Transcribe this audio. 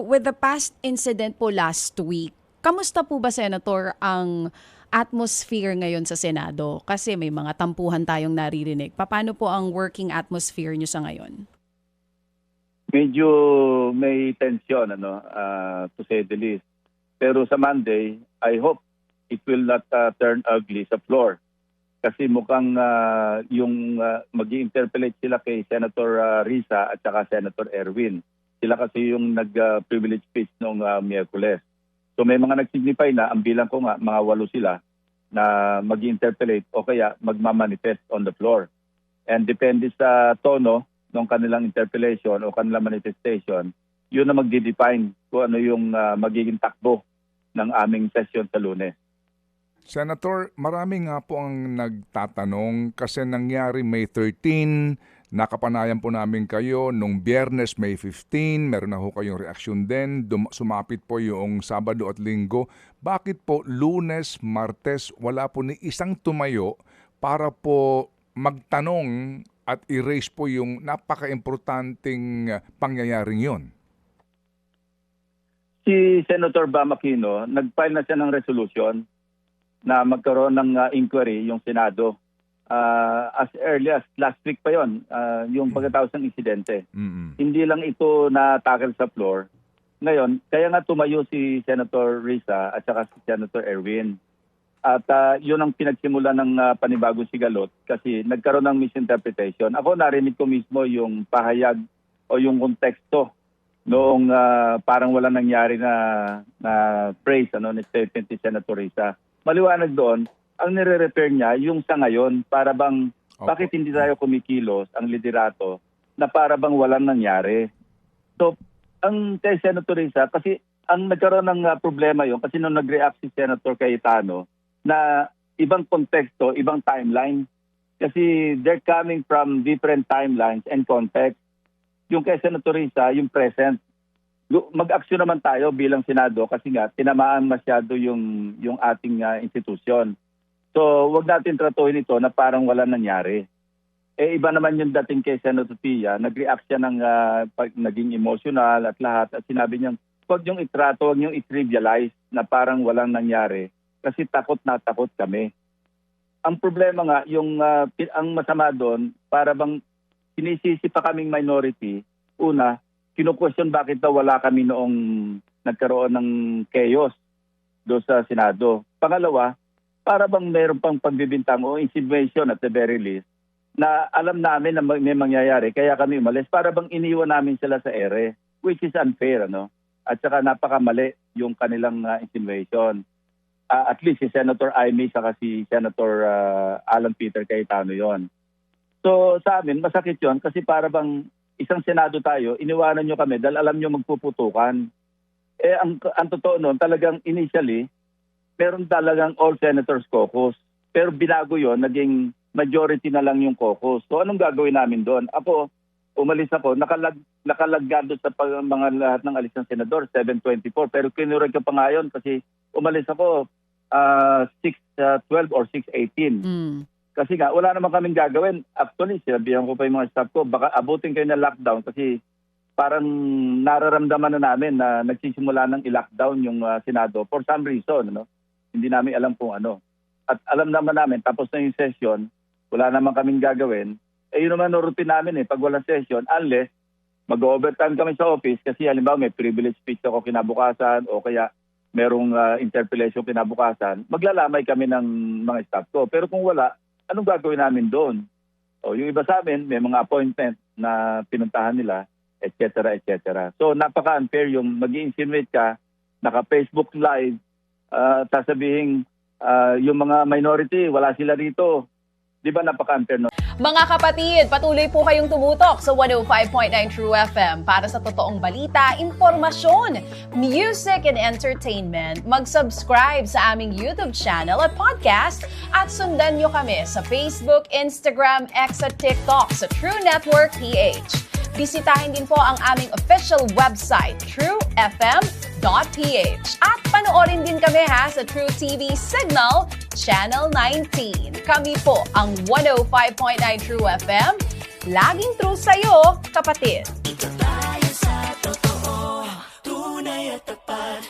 With the past incident po last week, kamusta po ba, Senator, ang atmosphere ngayon sa Senado? Kasi may mga tampuhan tayong naririnig. Paano po ang working atmosphere nyo sa ngayon? Medyo may tension, to say the least. Pero sa Monday, I hope it will not turn ugly sa floor. Kasi mukhang mag-i-interpellate sila kay Senator Risa at saka Senator Erwin. Sila kasi yung nag-privilege speech noong Miyerkules. So may mga nag-signify na, ang bilang ko nga, mga 8 sila na mag-i-interpellate o kaya magmamanifest on the floor. And depende sa tono ng kanilang interpellation o kanilang manifestation, yun na magdi-define kung ano yung magiging takbo ng aming session sa Lunes. Senator, marami nga po ang nagtatanong kasi nangyari May 13, nakapanayan po namin kayo nung Biyernes, May 15, meron na ho kayong reaksyon din, sumapit po yung Sabado at Linggo. Bakit po Lunes, Martes, wala po ni isang tumayo para po magtanong at i-raise po yung napaka-importanting pangyayaring yon? Si Senator Bam Aquino, nag-file na siya ng resolution na magkaroon ng inquiry yung Senado. As early as last week pa yon, yung pagkatapos ng insidente. Hindi lang ito na-tackle sa floor. Ngayon, kaya nga tumayo si Senator Risa at saka si Senator Erwin. At yun ang pinagsimula ng panibagong sigalot kasi nagkaroon ng misinterpretation. Ako narinig ko mismo yung pahayag o yung konteksto noong parang wala nangyari na praise ni statement ni Senator Risa. Maliwanag doon, ang nire-refer niya yung sa ngayon, para bang bakit hindi tayo kumikilos ang liderato na para bang walang nangyari. So, ang kay Senator Risa, kasi ang nagkaroon ng problema yun, kasi nung nag-react si Senator Cayetano, na ibang konteksto, ibang timeline. Kasi they're coming from different timelines and context. Yung kay Senator Risa, yung present. Mag-aksyon naman tayo bilang Senado kasi nga tinamaan masyado yung ating institusyon. So wag natin tratuhin ito na parang wala nangyari. Iba naman yung dating kay Senator Tia, nag-react siya ng naging emotional at lahat. At sinabi niya, wag niyong itrato, wag niyong i-trivialize na parang walang nangyari. Kasi takot na takot kami. Ang problema nga, ang masama doon, para bang sinisisi pa kaming minority. Una, kinu-question bakit daw wala kami noong nagkaroon ng chaos doon sa Senado. Pangalawa, para bang meron pang pagbibintang o insinuation at the very least na alam namin na may mangyayari kaya kami umalis. Para bang iniwan namin sila sa ere, which is unfair. At saka napakamali yung kanilang insinuation. At least si Senator Amy saka si Senator Alan Peter Cayetano yon. So sa amin, masakit yon kasi para bang isang Senado tayo, iniwanan nyo kami dahil alam nyo magpuputukan. Ang totoo nun, talagang initially, meron talagang all senators caucus. Pero binago yon, naging majority na lang yung caucus. So anong gagawin namin doon? Ako, umalis ako, nakalagado sa mga lahat ng alis ng senador, 724. Pero kinurag ko pa ngayon kasi umalis ako 6:12 or 6:18. Kasi nga, wala naman kaming gagawin. Actually, sinabihan ko pa yung mga staff ko, baka abutin kayo ng lockdown kasi parang nararamdaman na namin na nagsisimula ng i-lockdown yung Senado for some reason. Hindi namin alam kung ano. At alam naman namin, tapos na yung session, wala naman kaming gagawin. Yun naman ang routine namin pag walang session, unless mag-overtime kami sa office kasi halimbawa may privilege speech ako kinabukasan o kaya merong interpellation kinabukasan, maglalamay kami ng mga staff ko. Pero kung wala, anong gagawin namin doon? Yung iba sa amin, may mga appointment na pinuntahan nila, etc. etc. So napaka-unfair yung mag-i-insinuate ka, naka-Facebook Live, sasabihin yung mga minority, wala sila rito. Di ba napaka-unfair, no? Mga kapatid, patuloy po kayong tumutok sa 105.9 True FM para sa totoong balita, impormasyon, music and entertainment. Mag-subscribe sa aming YouTube channel at podcast at sundan nyo kami sa Facebook, Instagram, X at TikTok sa True Network PH. Bisitahin din po ang aming official website, truefm.ph. At panoorin din kami sa True TV Signal, Channel 19. Kami po ang 105.9 True FM. Laging true sa'yo, kapatid. Ito tayo sa totoo, at tapat.